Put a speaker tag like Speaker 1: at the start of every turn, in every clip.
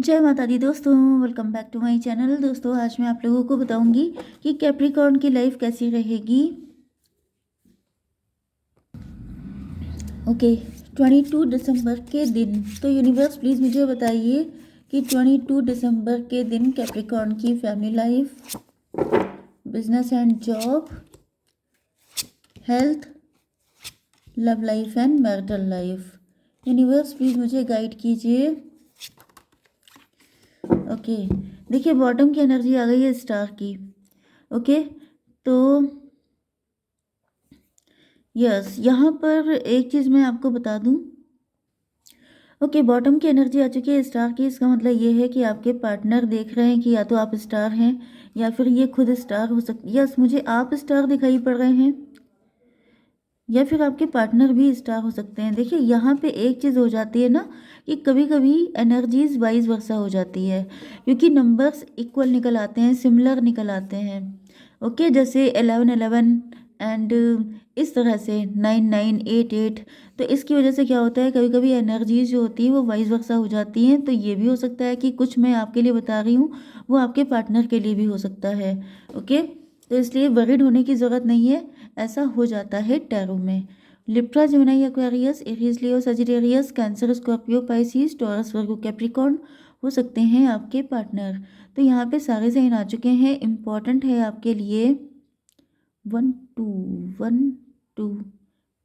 Speaker 1: जय माता दी दोस्तों, welcome back to my channel. दोस्तों आज मैं आप लोगों को बताऊंगी कि कैप्रिकॉर्न की लाइफ कैसी रहेगी। ओके, 22 दिसंबर के दिन तो यूनिवर्स प्लीज़ मुझे बताइए कि 22 दिसंबर के दिन कैप्रिकॉर्न की family life, business and job, health, love life and marital life. Universe please मुझे गाइड कीजिए। ओके, देखिए बॉटम की एनर्जी आ गई है स्टार की। ओके, तो यस, यहाँ पर एक चीज़ मैं आपको बता दूँ। ओके, बॉटम की एनर्जी आ चुकी है स्टार की। इसका मतलब ये है कि आपके पार्टनर देख रहे हैं कि या तो आप स्टार हैं या फिर ये खुद स्टार हो सकती। यस, मुझे आप स्टार दिखाई पड़ रहे हैं या फिर आपके पार्टनर भी स्टार हो सकते हैं। देखिए यहाँ पे एक चीज़ हो जाती है ना कि कभी कभी एनर्जीज वाइज वर्सा हो जाती है, क्योंकि नंबर्स इक्वल निकल आते हैं, सिमिलर निकल आते हैं। ओके, जैसे 11 11 एंड इस तरह से 9 9 8 8। तो इसकी वजह से क्या होता है, कभी कभी एनर्जीज जो होती है वो वाइज वर्सा हो जाती हैं। तो ये भी हो सकता है कि कुछ मैं आपके लिए बता रही हूँ वो आपके पार्टनर के लिए भी हो सकता है। ओके, तो इसलिए वरीड होने की ज़रूरत नहीं है, ऐसा हो जाता है टैरो में। Libra, Gemini, Aquarius, Aries, Leo, Sagittarius, Cancer, Scorpio, Pisces, Taurus, Virgo, Capricorn हो सकते हैं आपके पार्टनर। तो यहाँ पे सारे साइन आ चुके हैं। इम्पॉर्टेंट है आपके लिए 1 2 1 2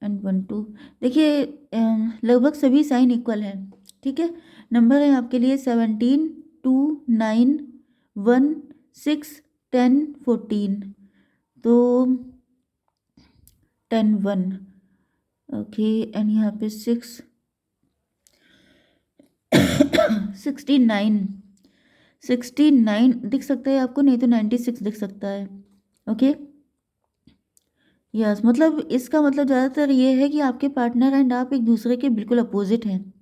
Speaker 1: एंड 1 2। देखिए लगभग सभी साइन इक्वल हैं, ठीक है। नंबर है आपके लिए 17 2 9 1 6 10 14। तो 10 1। ओके, एंड यहाँ पे 6 69 दिख सकता है आपको, नहीं तो 96 दिख सकता है। ओके, यस, मतलब इसका मतलब ज़्यादातर ये है कि आपके पार्टनर एंड आप एक दूसरे के बिल्कुल अपोजिट हैं।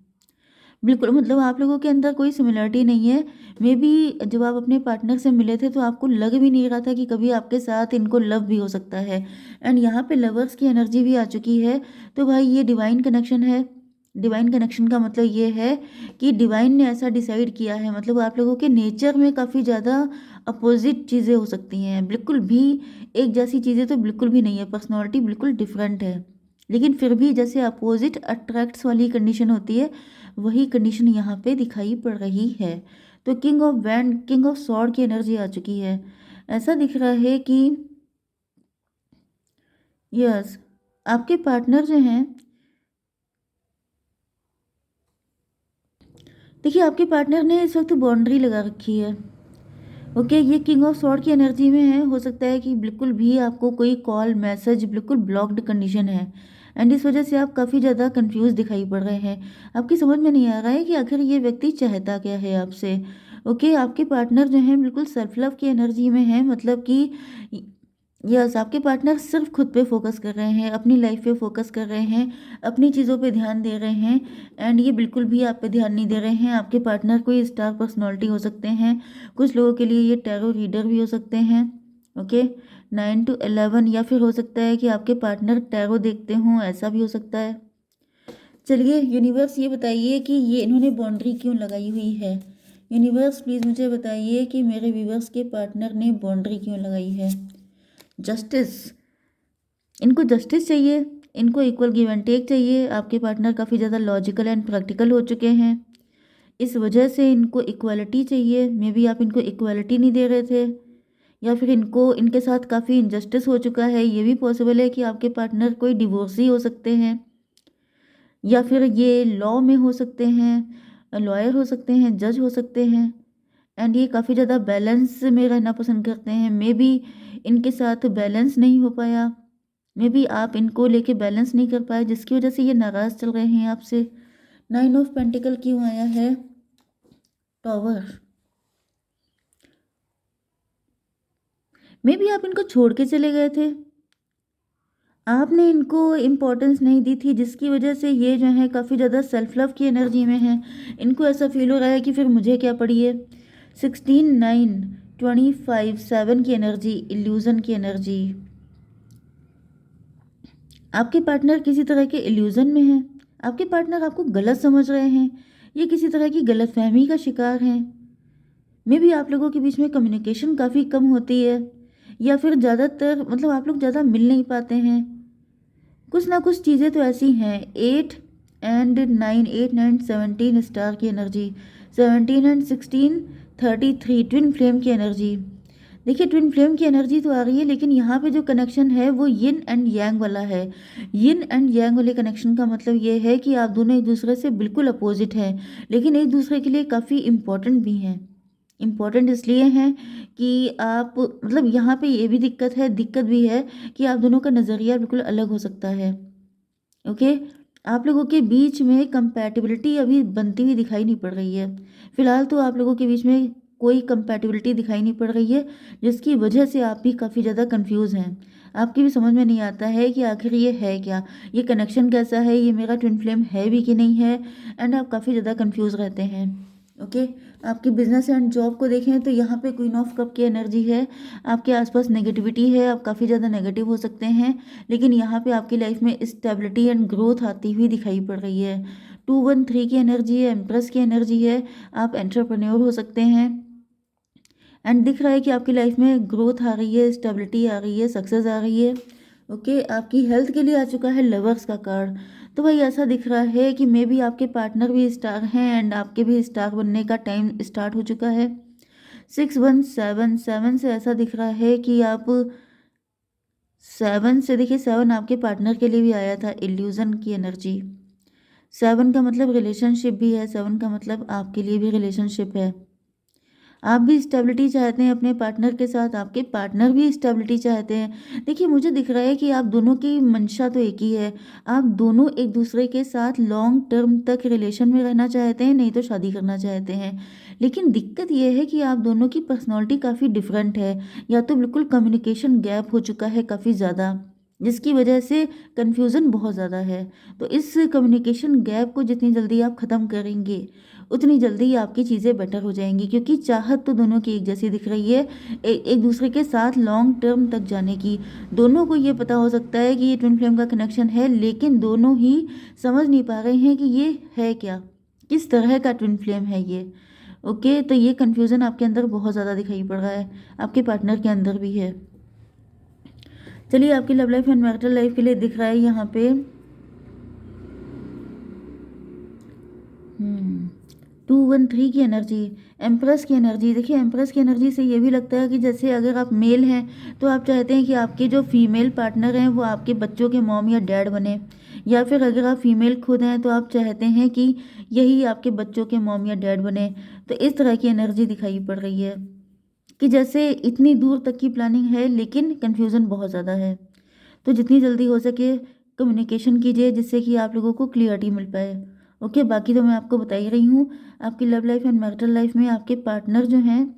Speaker 1: बिल्कुल, मतलब आप लोगों के अंदर कोई सिमिलरिटी नहीं है। मे बी जब आप अपने पार्टनर से मिले थे तो आपको लग भी नहीं रहा था कि कभी आपके साथ इनको लव भी हो सकता है। एंड यहाँ पे लवर्स की एनर्जी भी आ चुकी है। तो भाई ये डिवाइन कनेक्शन है। डिवाइन कनेक्शन का मतलब ये है कि डिवाइन ने ऐसा डिसाइड किया है। मतलब आप लोगों के नेचर में काफ़ी ज़्यादा अपोजिट चीज़ें हो सकती हैं, बिल्कुल भी एक जैसी चीज़ें तो बिल्कुल भी नहीं है, पर्सनैलिटी बिल्कुल डिफरेंट है। लेकिन फिर भी जैसे अपोजिट अट्रैक्ट्स वाली कंडीशन होती है, वही कंडीशन यहाँ पे दिखाई पड़ रही है। तो king of wand, king of sword की एनर्जी आ चुकी है। ऐसा दिख रहा है कि यस, आपके पार्टनर जो हैं, देखिए आपके पार्टनर ने इस वक्त बाउंड्री लगा रखी है। ओके, ये किंग ऑफ सॉर्ड की एनर्जी में है। हो सकता है कि बिल्कुल भी आपको कोई कॉल मैसेज बिल्कुल ब्लॉक्ड कंडीशन है एंड इस वजह से आप काफ़ी ज़्यादा कंफ्यूज दिखाई पड़ रहे हैं। आपकी समझ में नहीं आ रहा है कि आखिर ये व्यक्ति चाहता क्या है आपसे। ओके, आपके पार्टनर जो हैं बिल्कुल सेल्फ लव की एनर्जी में है। मतलब कि यस, आपके पार्टनर सिर्फ खुद पे फोकस कर रहे हैं, अपनी लाइफ पे फोकस कर रहे हैं, अपनी चीज़ों पे ध्यान दे रहे हैं। एंड ये बिल्कुल भी आप पे ध्यान नहीं दे रहे हैं। आपके पार्टनर कोई स्टार पर्सनालिटी हो सकते हैं, कुछ लोगों के लिए ये टैरो रीडर भी हो सकते हैं। ओके, 9 to 11, या फिर हो सकता है कि आपके पार्टनर टैरो देखते हों, ऐसा भी हो सकता है। चलिए यूनिवर्स ये बताइए कि ये इन्होंने बाउंड्री क्यों लगाई हुई है। यूनिवर्स प्लीज़ मुझे बताइए कि मेरे व्यूवर्स के पार्टनर ने बाउंड्री क्यों लगाई है। जस्टिस, इनको जस्टिस चाहिए, इनको इक्वल गिव एंड टेक चाहिए। आपके पार्टनर काफ़ी ज़्यादा लॉजिकल एंड प्रैक्टिकल हो चुके हैं, इस वजह से इनको इक्वालिटी चाहिए। मे बी आप इनको इक्वालिटी नहीं दे रहे थे, या फिर इनको इनके साथ काफ़ी इनजस्टिस हो चुका है। ये भी पॉसिबल है कि आपके पार्टनर कोई डिवोर्सी हो सकते हैं, या फिर ये लॉ में हो सकते हैं, लॉयर हो सकते हैं, जज हो सकते हैं। एंड ये काफ़ी ज़्यादा बैलेंस में रहना पसंद करते हैं। मे बी इनके साथ बैलेंस नहीं हो पाया, मे बी आप इनको लेके बैलेंस नहीं कर पाए, जिसकी वजह से ये नाराज़ चल रहे हैं आपसे। 9 ऑफ पेंटिकल क्यों आया है? टॉवर, मे बी आप इनको छोड़ के चले गए थे, आपने इनको इम्पोर्टेंस नहीं दी थी, जिसकी वजह से ये जो है काफ़ी ज़्यादा सेल्फ लव की एनर्जी में है। इनको ऐसा फील हो रहा है कि फिर मुझे क्या पड़ी है। 16 9 25 7 की एनर्जी, इल्यूज़न की एनर्जी। आपके पार्टनर किसी तरह के इल्यूज़न में है। आपके पार्टनर आपको गलत समझ रहे हैं, ये किसी तरह की गलतफहमी का शिकार हैं। मे भी आप लोगों के बीच में कम्युनिकेशन काफ़ी कम होती है, या फिर ज़्यादातर मतलब आप लोग ज़्यादा मिल नहीं पाते हैं। कुछ ना कुछ चीज़ें तो ऐसी हैं। 8 एंड 9 स्टार की एनर्जी, 17 एंड 16 33 ट्विन फ्लेम की एनर्जी। देखिए, ट्विन फ्लेम की एनर्जी तो आ रही है, लेकिन यहाँ पे जो कनेक्शन है वो यिन एंड यांग वाला है। यिन एंड यांग वाले कनेक्शन का मतलब ये है कि आप दोनों एक दूसरे से बिल्कुल अपोजिट हैं, लेकिन एक दूसरे के लिए काफ़ी इम्पोर्टेंट भी हैं। इम्पोर्टेंट इसलिए हैं कि आप मतलब यहाँ पे ये भी दिक्कत भी है कि आप दोनों का नज़रिया बिल्कुल अलग हो सकता है। ओके, आप लोगों के बीच में कंपैटिबिलिटी अभी बनती हुई दिखाई नहीं पड़ रही है। फिलहाल तो आप लोगों के बीच में कोई कंपैटिबिलिटी दिखाई नहीं पड़ रही है, जिसकी वजह से आप भी काफ़ी ज़्यादा कंफ्यूज हैं। आपकी भी समझ में नहीं आता है कि आखिर ये है क्या, ये कनेक्शन कैसा है, ये मेरा ट्विन फ्लेम है भी कि नहीं है, एंड आप काफ़ी ज़्यादा कंफ्यूज रहते हैं। ओके, आपकी बिजनेस एंड जॉब को देखें तो यहाँ पे क्वीन ऑफ कप की एनर्जी है। आपके आसपास नेगेटिविटी है, आप काफ़ी ज़्यादा नेगेटिव हो सकते हैं, लेकिन यहाँ पे आपकी लाइफ में स्टेबिलिटी एंड ग्रोथ आती हुई दिखाई पड़ रही है। 213 की एनर्जी है, एम्प्रेस की एनर्जी है। आप एंटरप्रेन्योर हो सकते हैं, एंड दिख रहा है कि आपकी लाइफ में ग्रोथ आ रही है, स्टेबिलिटी आ रही है, सक्सेस आ रही है। ओके, आपकी हेल्थ के लिए आ चुका है लवर्स का कार्ड। तो भाई ऐसा दिख रहा है कि मे बी आपके पार्टनर भी स्टार हैं, एंड आपके भी स्टार बनने का टाइम स्टार्ट हो चुका है। 6177 से ऐसा दिख रहा है कि आप 7 से देखिए, 7 आपके पार्टनर के लिए भी आया था, इल्यूजन की एनर्जी। 7 का मतलब रिलेशनशिप भी है, 7 का मतलब आपके लिए भी रिलेशनशिप है। आप भी स्टेबिलिटी चाहते हैं अपने पार्टनर के साथ, आपके पार्टनर भी स्टेबिलिटी चाहते हैं। देखिए, मुझे दिख रहा है कि आप दोनों की मंशा तो एक ही है। आप दोनों एक दूसरे के साथ लॉन्ग टर्म तक रिलेशन में रहना चाहते हैं, नहीं तो शादी करना चाहते हैं। लेकिन दिक्कत यह है कि आप दोनों की पर्सनैलिटी काफ़ी डिफरेंट है, या तो बिल्कुल कम्युनिकेशन गैप हो चुका है काफ़ी ज़्यादा, जिसकी वजह से कन्फ्यूज़न बहुत ज़्यादा है। तो इस कम्युनिकेशन गैप को जितनी जल्दी आप ख़त्म करेंगे, उतनी जल्दी ही आपकी चीज़ें बेटर हो जाएंगी, क्योंकि चाहत तो दोनों की एक जैसी दिख रही है, एक दूसरे के साथ लॉन्ग टर्म तक जाने की। दोनों को ये पता हो सकता है कि ये ट्विन फ्लेम का कनेक्शन है, लेकिन दोनों ही समझ नहीं पा रहे हैं कि ये है क्या, किस तरह का ट्विन फ्लेम है ये। ओके, तो ये कन्फ्यूज़न आपके अंदर बहुत ज़्यादा दिखाई पड़ रहा है, आपके पार्टनर के अंदर भी है। चलिए, आपकी love life and marital life के लिए दिख रहा है यहाँ पे 213 की एनर्जी, एम्प्रेस की एनर्जी। देखिए, एम्प्रेस की एनर्जी से ये भी लगता है कि जैसे अगर आप मेल हैं तो आप चाहते हैं कि आपके जो फीमेल पार्टनर हैं वो आपके बच्चों के मॉम या डैड बने, या फिर अगर आप फीमेल खुद हैं तो आप चाहते हैं कि यही आपके बच्चों के मॉम या डैड बने। तो इस तरह की एनर्जी दिखाई पड़ रही है कि जैसे इतनी दूर तक की प्लानिंग है, लेकिन कन्फ्यूज़न बहुत ज़्यादा है। तो जितनी जल्दी हो सके कम्युनिकेशन कीजिए, जिससे कि आप लोगों को क्लियरिटी मिल पाए। ओके, बाकी तो मैं आपको बता ही रही हूँ। आपकी love life and marital life में आपके पार्टनर जो हैं,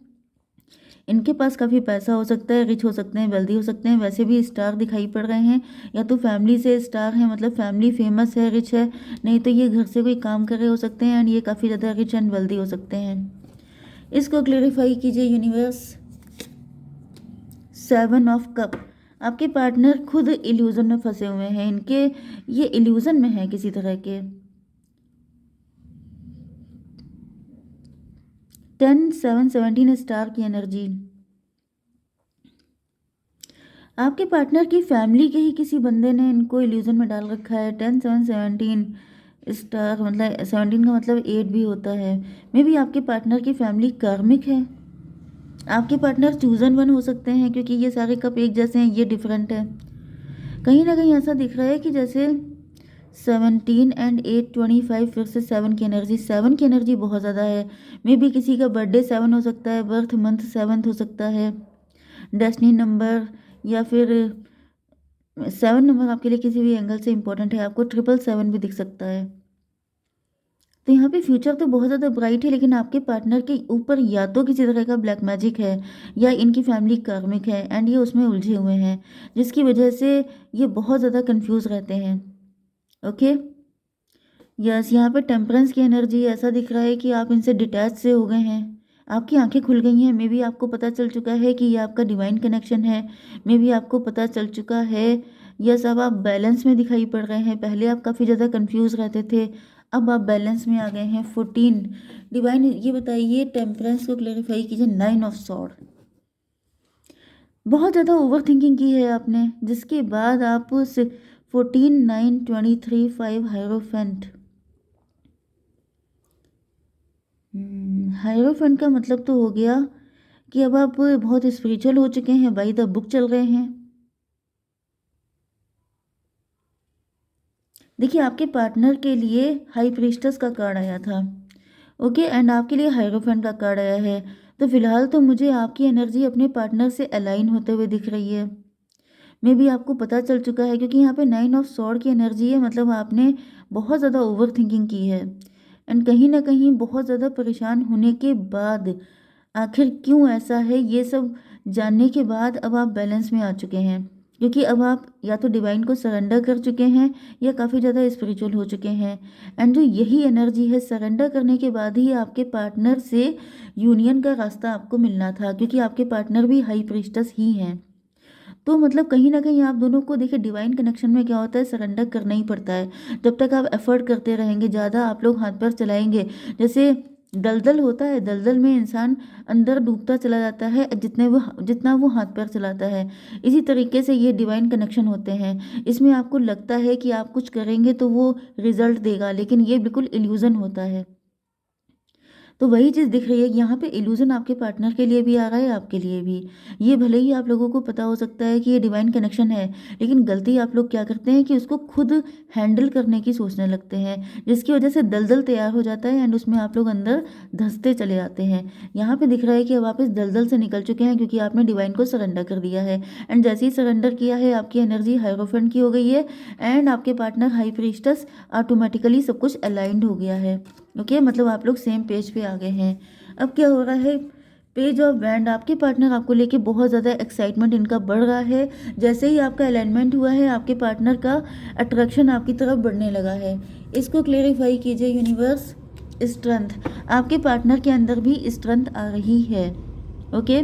Speaker 1: इनके पास काफ़ी पैसा हो सकता है, रिच हो सकते हैं, वेल्दी हो सकते हैं। वैसे भी स्टार दिखाई पड़ रहे हैं, या तो फैमिली से स्टार हैं, मतलब फैमिली फेमस है, रिच है, नहीं तो ये घर से कोई काम कर रहे हो सकते हैं, एंड ये काफ़ी ज़्यादा रिच एंड वेल्दी हो सकते हैं। इसको क्लेरिफाई कीजिए यूनिवर्स। 7 ऑफ कप, आपके पार्टनर खुद इल्यूजन में फंसे हुए हैं, इनके ये इल्यूजन में है किसी तरह के। 10 7 17 स्टार की एनर्जी, आपके पार्टनर की फैमिली के ही किसी बंदे ने इनको इल्यूजन में डाल रखा है। 10 7 17 स्टार मतलब 17 का मतलब 8 भी होता है। मे बी आपके पार्टनर की फैमिली कार्मिक है, आपके पार्टनर चूजन वन हो सकते हैं, क्योंकि ये सारे कप एक जैसे हैं, ये डिफरेंट है। कहीं ना कहीं ऐसा दिख रहा है कि जैसे 17 एंड 8 25, फिर से 7 की एनर्जी, 7 की एनर्जी बहुत ज़्यादा है। मे बी किसी का बर्थडे 7 हो सकता है, बर्थ मंथ 7 हो सकता है, डेस्टिनी नंबर, या फिर 7 नंबर आपके लिए किसी भी एंगल से इंपॉर्टेंट है। आपको 777 भी दिख सकता है। तो यहाँ पे फ्यूचर तो बहुत ज़्यादा ब्राइट है, लेकिन आपके पार्टनर के ऊपर या तो किसी तरह का ब्लैक मैजिक है, या इनकी फैमिली कार्मिक है, एंड ये उसमें उलझे हुए हैं, जिसकी वजह से ये बहुत ज़्यादा कंफ्यूज रहते हैं। ओके, यस, यहाँ पे टेम्परेंस की एनर्जी, ऐसा दिख रहा है कि आप इनसे डिटैच से हो गए हैं, आपकी आंखें खुल गई हैं। मे बी आपको पता चल चुका है कि ये आपका डिवाइन कनेक्शन है। मे बी आपको पता चल चुका है, यस, अब आप बैलेंस में दिखाई पड़ रहे हैं। पहले आप काफ़ी ज़्यादा कंफ्यूज रहते थे, अब आप बैलेंस में आ गए हैं। 14 डिवाइन, ये बताइए टेम्परेंस को क्लेरिफाई कीजिए। 9 ऑफ सॉर्ड, बहुत ज़्यादा ओवर थिंकिंग की है आपने, जिसके बाद आप उस 14 9 23 5 हायरोफेंट। हायरोफेंट का मतलब तो हो गया कि अब आप बहुत स्पिरिचुअल हो चुके हैं, बाई द बुक चल रहे हैं। देखिए आपके पार्टनर के लिए हाई प्रीस्टस का कार्ड आया था, ओके, एंड आपके लिए हायरोफेंट का कार्ड आया है। तो फिलहाल तो मुझे आपकी एनर्जी अपने पार्टनर से अलाइन होते हुए दिख रही है। मे भी आपको पता चल चुका है, क्योंकि यहाँ पे 9 ऑफ सॉर्ड की एनर्जी है, मतलब आपने बहुत ज़्यादा ओवर थिंकिंग की है, एंड कहीं ना कहीं बहुत ज़्यादा परेशान होने के बाद आखिर क्यों ऐसा है ये सब जानने के बाद अब आप बैलेंस में आ चुके हैं, क्योंकि अब आप या तो डिवाइन को सरेंडर कर चुके हैं या काफ़ी ज़्यादा स्पिरिचुअल हो चुके हैं। एंड जो यही एनर्जी है, सरेंडर करने के बाद ही आपके पार्टनर से यूनियन का रास्ता आपको मिलना था, क्योंकि आपके पार्टनर भी हाई प्रीस्टस ही हैं। तो मतलब कहीं ना कहीं आप दोनों को देखिए, डिवाइन कनेक्शन में क्या होता है, सरेंडर करना ही पड़ता है। जब तक आप एफर्ट करते रहेंगे, ज़्यादा आप लोग हाथ पैर चलाएंगे, जैसे दलदल होता है, दलदल में इंसान अंदर डूबता चला जाता है जितना वो हाथ पैर चलाता है। इसी तरीके से ये डिवाइन कनेक्शन होते हैं, इसमें आपको लगता है कि आप कुछ करेंगे तो वो रिजल्ट देगा, लेकिन ये बिल्कुल इल्यूज़न होता है। तो वही चीज़ दिख रही है यहाँ पे, इल्यूजन आपके पार्टनर के लिए भी आ रहा है, आपके लिए भी। ये भले ही आप लोगों को पता हो सकता है कि ये डिवाइन कनेक्शन है, लेकिन गलती आप लोग क्या करते हैं कि उसको खुद हैंडल करने की सोचने लगते हैं, जिसकी वजह से दलदल तैयार हो जाता है एंड उसमें आप लोग अंदर धंसते चले जाते हैं। यहाँ पे दिख रहा है कि अब आप इस दलदल से निकल चुके हैं, क्योंकि आपने डिवाइन को सरेंडर कर दिया है, एंड जैसे ही सरेंडर किया है आपकी एनर्जी हायरोफेंट की हो गई है, एंड आपके पार्टनर हाई प्रीस्टस, ऑटोमेटिकली सब कुछ अलाइंड हो गया है। ओके, मतलब आप लोग सेम पेज पे आ गए हैं। अब क्या हो रहा है, पेज ऑफ वैंड, आपके पार्टनर आपको लेके बहुत ज़्यादा एक्साइटमेंट इनका बढ़ रहा है। जैसे ही आपका अलाइनमेंट हुआ है, आपके पार्टनर का अट्रैक्शन आपकी तरफ बढ़ने लगा है। इसको क्लेरिफाई कीजिए यूनिवर्स। स्ट्रेंथ, आपके पार्टनर के अंदर भी स्ट्रेंथ आ रही है। ओके,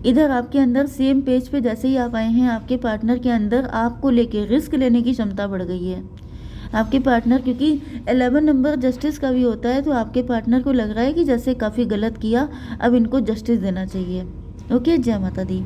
Speaker 1: इधर आपके अंदर सेम पेज पे जैसे ही आप आए हैं, आपके पार्टनर के अंदर आपको लेके रिस्क लेने की क्षमता बढ़ गई है। आपके पार्टनर, क्योंकि 11 नंबर जस्टिस का भी होता है, तो आपके पार्टनर को लग रहा है कि जैसे काफ़ी गलत किया, अब इनको जस्टिस देना चाहिए। ओके, जय माता दी।